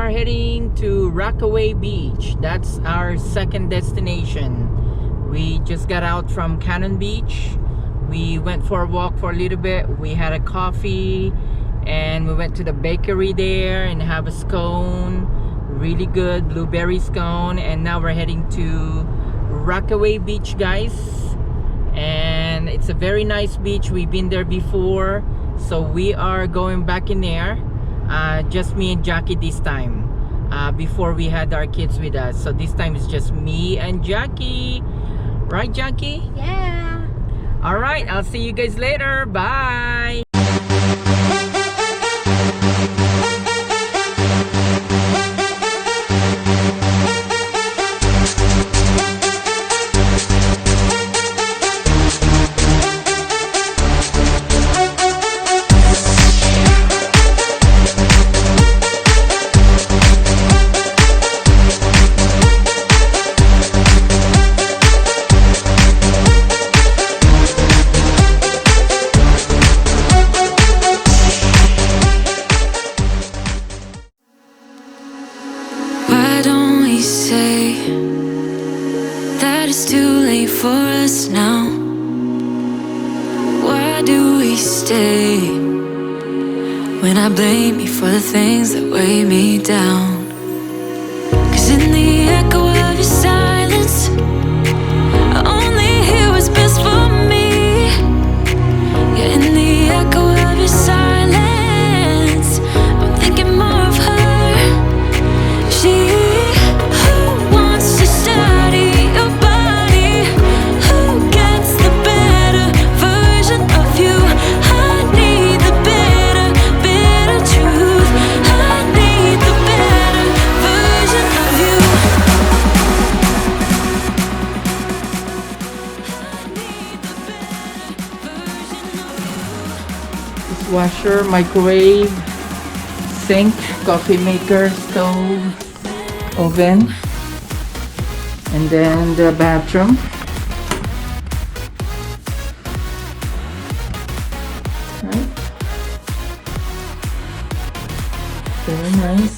are heading to Rockaway Beach. That's our second destination. We just got out from Cannon Beach. We went for a walk for a little bit. We had a coffee and we went to the bakery there and have a scone. Really good blueberry scone. And now we're heading to Rockaway Beach, guys. And it's a very nice beach. We've been there before, so we are going back in there. Just me and Jackie this time. Before we had our kids with us, so this time it's just me and Jackie. Right, Jackie? Yeah. All right, I'll see you guys later. Bye. Why don't we say that it's too late for us now? Why do we stay when I blame you for the things that weigh me down? 'Cause in the echo of your silence, I only hear what's best for me. Yeah, in the echo of your silence, I'm thinking more of her. She who wants to study your body, who gets the better version of you. I need the better truth. I need the better version of you. Dishwasher, microwave, sink, coffee maker, stove, oven, and then the bathroom. Right. Very nice.